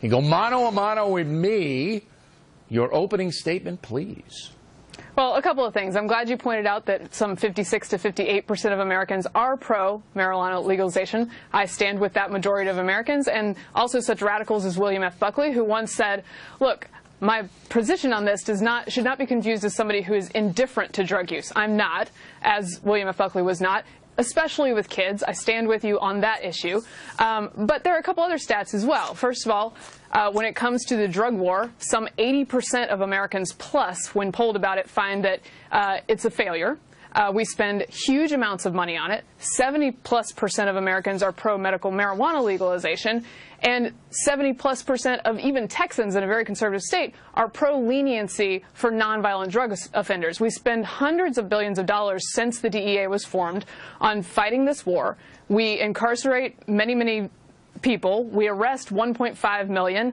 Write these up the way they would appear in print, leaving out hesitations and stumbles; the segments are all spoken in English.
You go mano a mano with me. Your opening statement, please. Well, a couple of things. I'm glad you pointed out that some 56 to 58% of Americans are pro-marijuana legalization. I stand with that majority of Americans, and also such radicals as William F. Buckley, who once said, look, my position on this should not be confused as somebody who is indifferent to drug use. I'm not, as William F. Buckley was not, especially with kids. I stand with you on that issue. But there are a couple other stats as well. First of all, when it comes to the drug war, some 80% of Americans plus, when polled about it, find that it's a failure. We spend huge amounts of money on it. 70+% of Americans are pro-medical marijuana legalization, and 70+% of even Texans in a very conservative state are pro-leniency for nonviolent drug offenders. We spend hundreds of billions of dollars since the DEA was formed on fighting this war. We incarcerate many people. We arrest 1.5 million,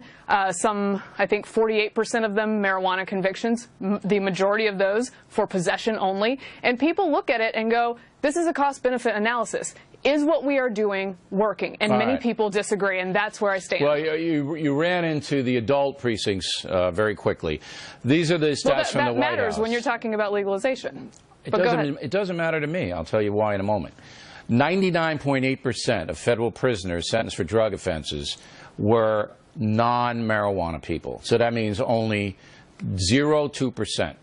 some, I think, 48% of them marijuana convictions, the majority of those for possession only. And people look at it and go, this is a cost-benefit analysis. Is what we are doing working? And many people disagree, and that's where I stand. Well, you ran into the adult precincts very quickly. These are the stats from the White House. That matters when you're talking about legalization. It doesn't matter to me. I'll tell you why in a moment. 99.8% of federal prisoners sentenced for drug offenses were non-marijuana people. So that means only 0.2%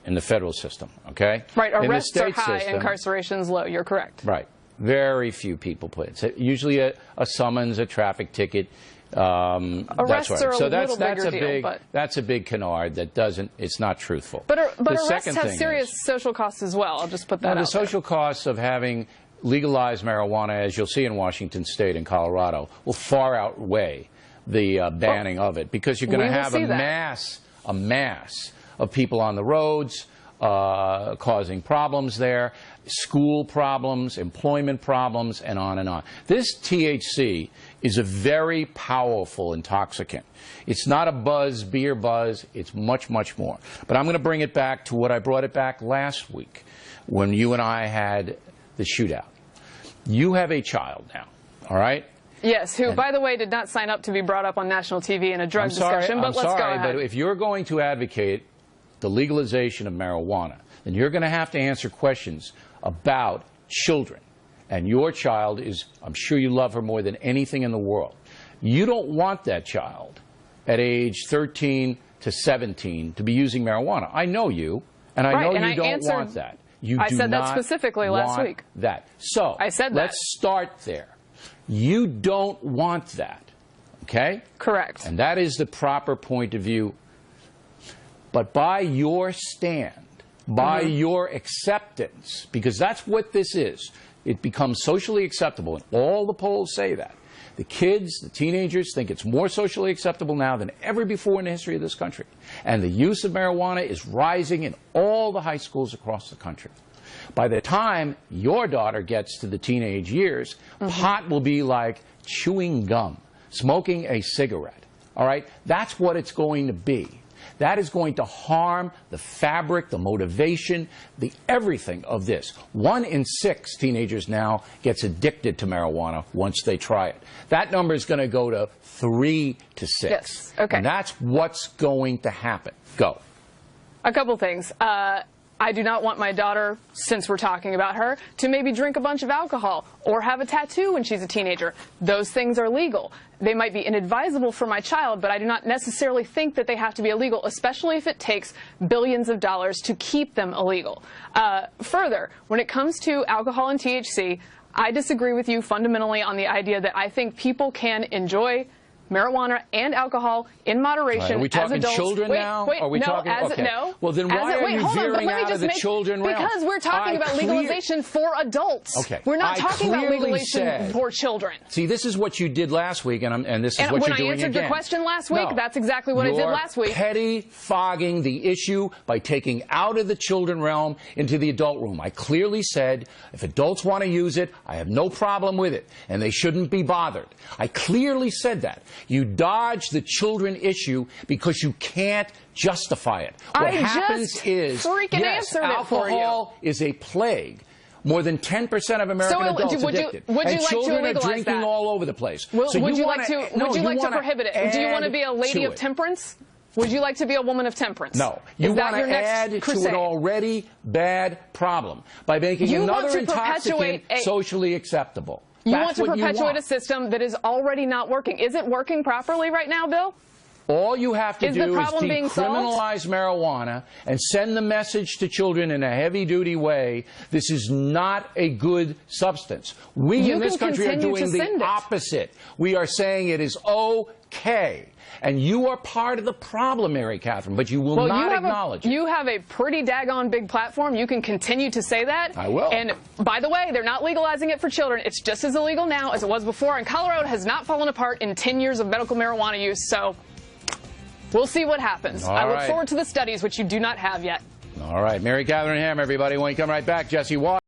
in the federal system, okay? Right, arrests are high, incarceration's low. You're correct. Right. Very few people play it. So usually a summons, a traffic ticket. Arrests are a little bigger deal, but that's a big canard that doesn't. It's not truthful. But arrests have serious social costs as well. I'll just put that out there. The social costs of having legalized marijuana, as you'll see in Washington State and Colorado, will far outweigh the banning of it, because you're going to have a mass of people on the roads causing problems there, school problems, employment problems, and on and on. This THC is a very powerful intoxicant. It's not a buzz, beer buzz. It's much, much more. But I'm going to bring it back to what I brought it back last week when you and I had the shootout. You have a child now, all right? Yes, who, by the way, did not sign up to be brought up on national TV in a drug discussion, but let's go ahead. But if you're going to advocate the legalization of marijuana, then you're going to have to answer questions about children. And your child is, I'm sure you love her more than anything in the world. You don't want that child at age 13 to 17 to be using marijuana. I know you, and I know you don't want that. I said that specifically last week. So I said that. Let's start there. You don't want that, okay? Correct. And that is the proper point of view. But by your stand, by your acceptance, because that's what this is, it becomes socially acceptable, and all the polls say that. The kids, the teenagers, think it's more socially acceptable now than ever before in the history of this country. And the use of marijuana is rising in all the high schools across the country. By the time your daughter gets to the teenage years, pot will be like chewing gum, smoking a cigarette. All right? That's what it's going to be. That is going to harm the fabric, the motivation, the everything of this. 1 in 6 teenagers now gets addicted to marijuana once they try it. That number is going to go to 3 to 6. Yes. Okay. And that's what's going to happen. Go. A couple things. I do not want my daughter, since we're talking about her, to maybe drink a bunch of alcohol or have a tattoo when she's a teenager. Those things are legal. They might be inadvisable for my child, but I do not necessarily think that they have to be illegal, especially if it takes billions of dollars to keep them illegal. Further, when it comes to alcohol and THC, I disagree with you fundamentally on the idea that I think people can enjoy marijuana and alcohol in moderation. Right. Are we talking as adults. children now? Wait, are we no, talking, okay. No. Well, then why are you veering out of the children realm? Because we're talking about legalization for adults. Okay. We're not talking about legalization for children. See, this is what you did last week, and this is what you're doing again. When I answered your question last week, that's exactly what I did last week. You're petty-fogging the issue by taking out of the children realm into the adult room. I clearly said if adults want to use it, I have no problem with it, and they shouldn't be bothered. I clearly said that. You dodge the children issue because you can't justify it. What happens is, yes, alcohol is a plague. More than 10% of American adults addicted. Would you and like children to legalize are drinking that? all over the place. Would So you like to prohibit it? Do you want to be a lady of it. temperance? Would you like to be a woman of temperance? No. You want to add crusade? to an already bad problem by making another intoxicant socially acceptable. You want to perpetuate a system that is already not working. Is it working properly right now, Bill? All you have to do is decriminalize marijuana and send the message to children in a heavy-duty way, this is not a good substance. We in this country are doing the opposite. We are saying it is okay. And you are part of the problem, Mary Catherine, but you will not acknowledge it. You have a pretty daggone big platform. You can continue to say that. I will. And by the way, they're not legalizing it for children. It's just as illegal now as it was before. And Colorado has not fallen apart in 10 years of medical marijuana use. So we'll see what happens. I look forward to the studies, which you do not have yet. All right. Mary Catherine Ham, everybody. When we come right back, Jesse Watt.